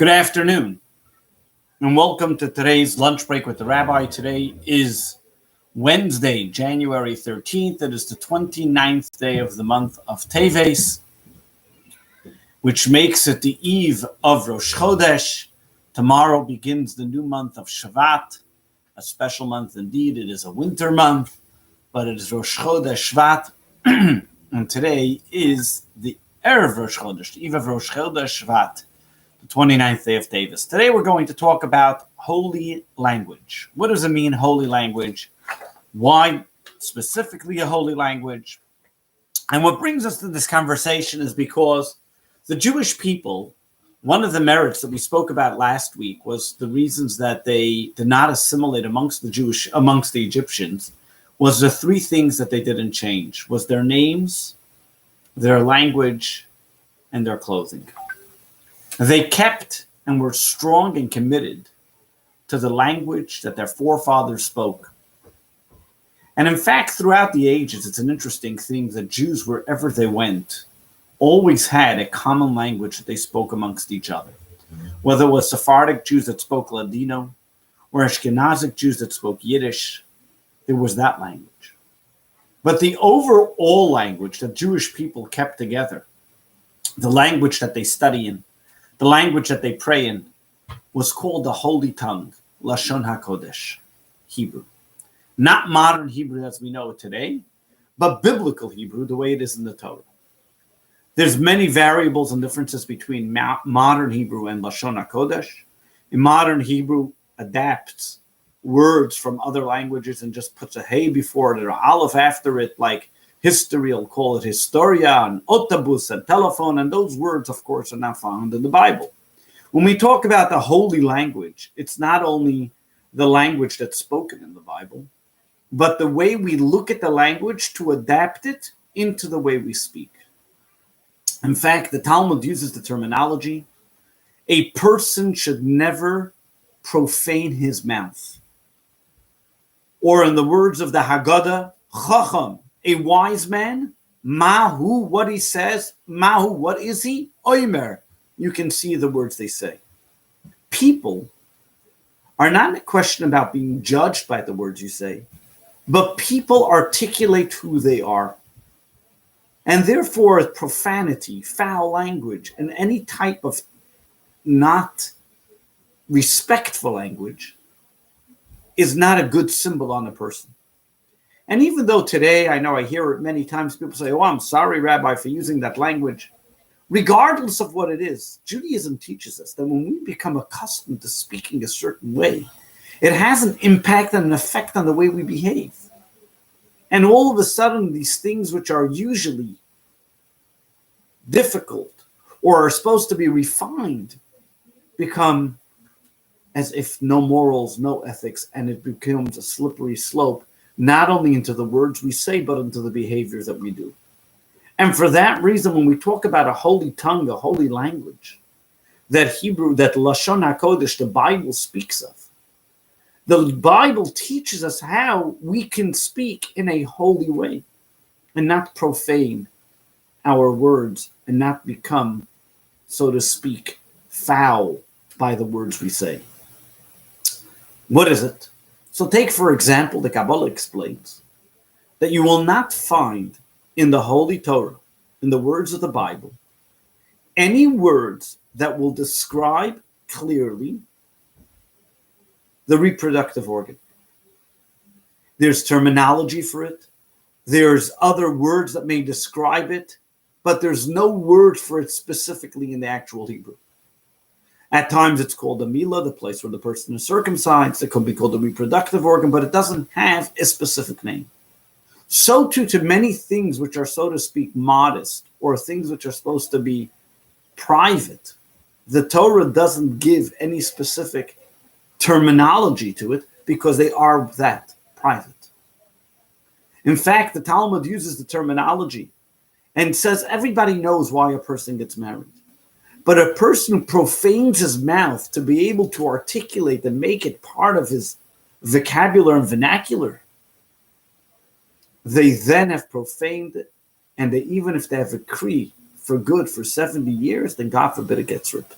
Good afternoon, and welcome to today's lunch break with the Rabbi. Today is Wednesday, January 13th. It is the 29th day of the month of Teves, which makes it the eve of Rosh Chodesh. Tomorrow begins the new month of Shvat, a special month indeed. It is a winter month, but it is Rosh Chodesh Shvat, and today is the Erev Rosh Chodesh, the eve of Rosh Chodesh Shvat, the 29th day of Teves. Today we're going to talk about holy language. What does it mean, holy language? Why specifically a holy language? And what brings us to this conversation is because the Jewish people, one of the merits that we spoke about last week was the reasons that they did not assimilate amongst the Egyptians, was the three things that they didn't change, was their names, their language, and their clothing. They kept and were strong and committed to the language that their forefathers spoke. And in fact, throughout the ages, it's an interesting thing that Jews, wherever they went, always had a common language that they spoke amongst each other. Whether it was Sephardic Jews that spoke Ladino or Ashkenazic Jews that spoke Yiddish, there was that language. But the overall language that Jewish people kept together, the language that they study in, the language that they pray in, was called the Holy Tongue, Lashon HaKodesh, Hebrew. Not modern Hebrew as we know it today, but biblical Hebrew, the way it is in the Torah. There's many variables and differences between modern Hebrew and Lashon HaKodesh. In modern Hebrew, adapts words from other languages and just puts a hey before it or aleph after it, like history, will call it historia, and otobus, and telephone, and those words, of course, are not found in the Bible. When we talk about the holy language, it's not only the language that's spoken in the Bible, but the way we look at the language to adapt it into the way we speak. In fact, the Talmud uses the terminology, a person should never profane his mouth. Or in the words of the Haggadah, Chacham, a wise man, Mahu, what he says, Mahu, what is he? Oimer. You can see the words they say. People are not a question about being judged by the words you say, but people articulate who they are. And therefore, profanity, foul language, and any type of not respectful language is not a good symbol on a person. And even though today, I know I hear it many times, people say, oh, I'm sorry, Rabbi, for using that language. Regardless of what it is, Judaism teaches us that when we become accustomed to speaking a certain way, it has an impact and an effect on the way we behave. And all of a sudden, these things which are usually difficult or are supposed to be refined become as if no morals, no ethics, and it becomes a slippery slope, not only into the words we say, but into the behaviors that we do. And for that reason, when we talk about a holy tongue, a holy language, that Hebrew, that Lashon HaKodesh, the Bible speaks of, the Bible teaches us how we can speak in a holy way and not profane our words and not become, so to speak, foul by the words we say. What is it? So take, for example, the Kabbalah explains that you will not find in the Holy Torah, in the words of the Bible, any words that will describe clearly the reproductive organ. There's terminology for it. There's other words that may describe it, but there's no word for it specifically in the actual Hebrew. At times it's called the milah, the place where the person is circumcised. It could be called the reproductive organ, but it doesn't have a specific name. So too to many things which are, so to speak, modest, or things which are supposed to be private. The Torah doesn't give any specific terminology to it because they are that, private. In fact, the Talmud uses the terminology and says everybody knows why a person gets married. But a person who profanes his mouth to be able to articulate and make it part of his vocabulary and vernacular, they then have profaned it, and they, even if they have a decree for good for 70 years, then God forbid it gets ripped.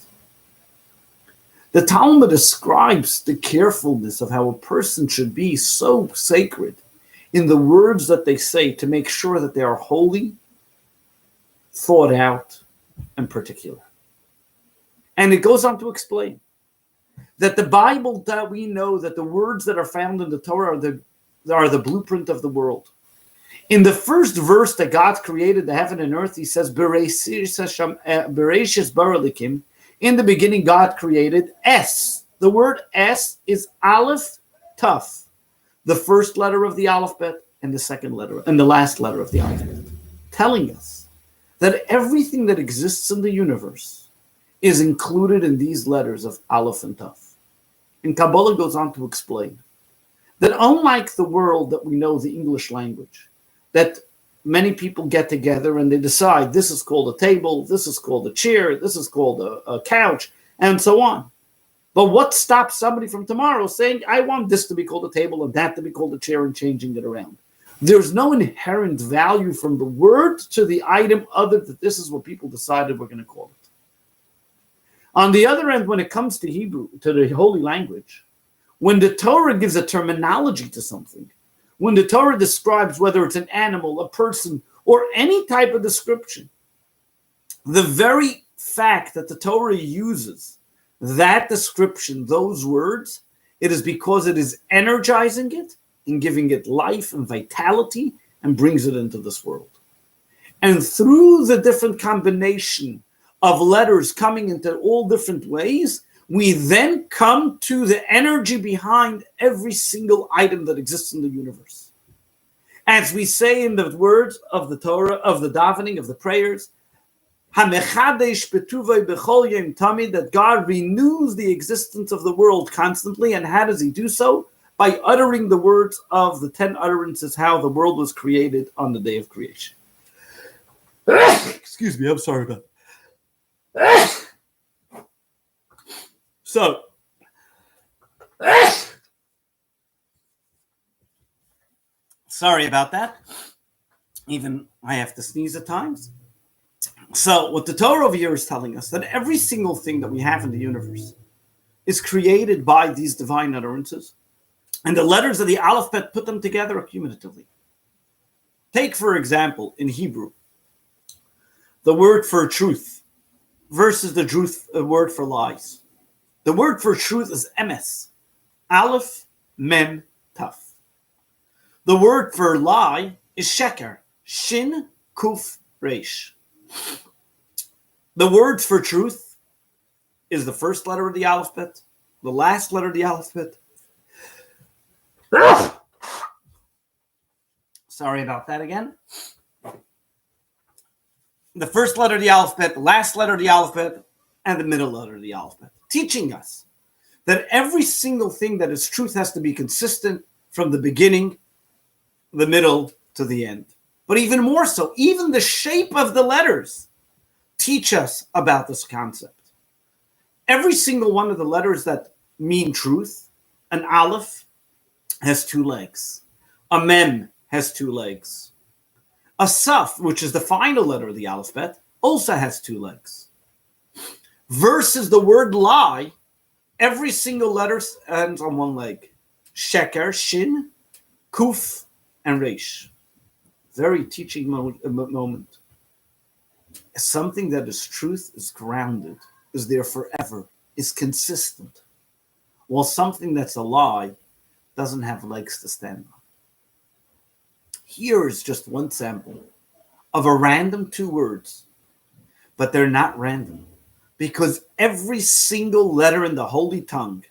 The Talmud describes the carefulness of how a person should be so sacred in the words that they say to make sure that they are holy, thought out, and particular. And it goes on to explain that the Bible, that we know that the words that are found in the Torah are the blueprint of the world. In the first verse that God created the heaven and earth, he says, Bereshis bara Elokim. In the beginning, God created S. The word S is Aleph Taf, the first letter of the alphabet and the second letter and the last letter of the alphabet, telling us that everything that exists in the universe is included in these letters of Aleph and Taf. And Kabbalah goes on to explain that unlike the world that we know, the English language, that many people get together and they decide this is called a table, this is called a chair, this is called a couch, and so on. But what stops somebody from tomorrow saying, I want this to be called a table and that to be called a chair, and changing it around? There's no inherent value from the word to the item other than this is what people decided we're going to call it. On the other end, when it comes to Hebrew, to the holy language, when the Torah gives a terminology to something, when the Torah describes whether it's an animal, a person, or any type of description, the very fact that the Torah uses that description, those words, it is because it is energizing it and giving it life and vitality and brings it into this world. And through the different combination of letters coming into all different ways, we then come to the energy behind every single item that exists in the universe. As we say in the words of the Torah, of the davening, of the prayers, that God renews the existence of the world constantly. And how does he do so? By uttering the words of the 10 utterances, how the world was created on the day of creation. Excuse me, I'm sorry about that. So, sorry about that. Even I have to sneeze at times. So, what the Torah over here is telling us, that every single thing that we have in the universe is created by these divine utterances, and the letters of the alphabet put them together accumulatively. Take, for example, in Hebrew, the word for truth versus the word for lies. The word for truth is emes, aleph, mem, taf. The word for lie is sheker, shin, kuf, reish. The word for truth is the first letter of the alphabet, the last letter of the alphabet. Sorry about that again. The first letter of the alphabet, the last letter of the alphabet, and the middle letter of the alphabet, teaching us that every single thing that is truth has to be consistent from the beginning, the middle, to the end. But even more so, even the shape of the letters teach us about this concept. Every single one of the letters that mean truth, an aleph has 2 legs. A mem has 2 legs. A saf, which is the final letter of the alphabet, also has 2 legs. Versus the word lie, every single letter ends on 1 leg. Sheker, shin, kuf, and reish. Very teaching moment. Something that is truth is grounded, is there forever, is consistent. While something that's a lie doesn't have legs to stand on. Here is just one sample of a random 2 words, but they're not random, because every single letter in the Holy Tongue,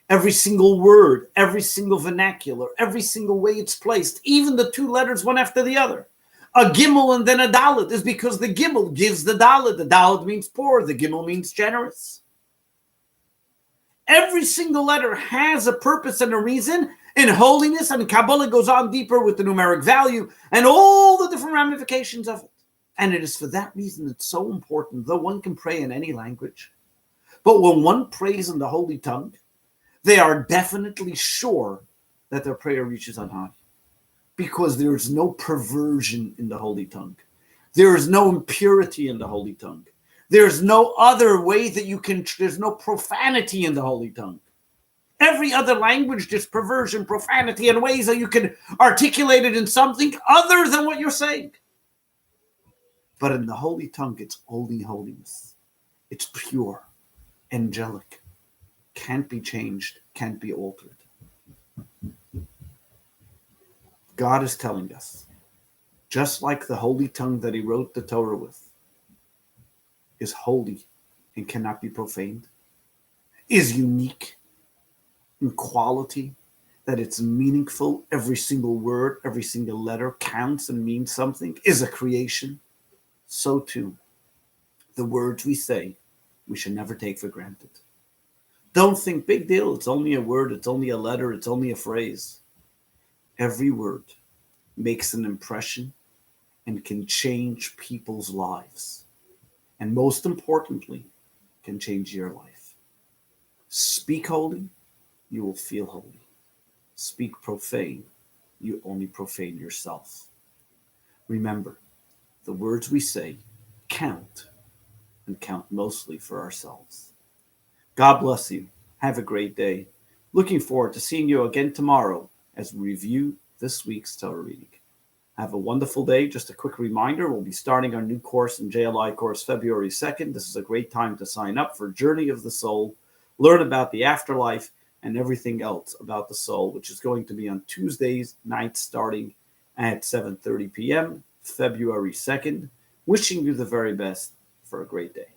every single word, every single vernacular, every single way it's placed, even the 2 letters one after the other, a gimel and then a dalet, is because the gimel gives the dalet. The dalet means poor, the gimel means generous. Every single letter has a purpose and a reason in holiness, and Kabbalah goes on deeper with the numeric value and all the different ramifications of it. And it is for that reason it's so important, though one can pray in any language. But when one prays in the Holy Tongue, they are definitely sure that their prayer reaches on high. Because there is no perversion in the Holy Tongue. There is no impurity in the Holy Tongue. There's no other way that you can, there's no profanity in the holy tongue. Every other language, there's perversion, profanity, and ways that you can articulate it in something other than what you're saying. But in the holy tongue, it's only holiness. It's pure, angelic, can't be changed, can't be altered. God is telling us, just like the holy tongue that he wrote the Torah with is holy and cannot be profaned, is unique in quality, that it's meaningful, every single word, every single letter counts and means something, is a creation, so too, the words we say, we should never take for granted. Don't think, big deal, it's only a word, it's only a letter, it's only a phrase. Every word makes an impression and can change people's lives. And most importantly, can change your life. Speak holy, you will feel holy. Speak profane, you only profane yourself. Remember, the words we say count, and count mostly for ourselves. God bless you. Have a great day. Looking forward to seeing you again tomorrow as we review this week's Torah reading. Have a wonderful day. Just a quick reminder, we'll be starting our new course in JLI course February 2nd. This is a great time to sign up for Journey of the Soul, learn about the afterlife, and everything else about the soul, which is going to be on Tuesdays nights starting at 7:30 p.m., February 2nd. Wishing you the very best for a great day.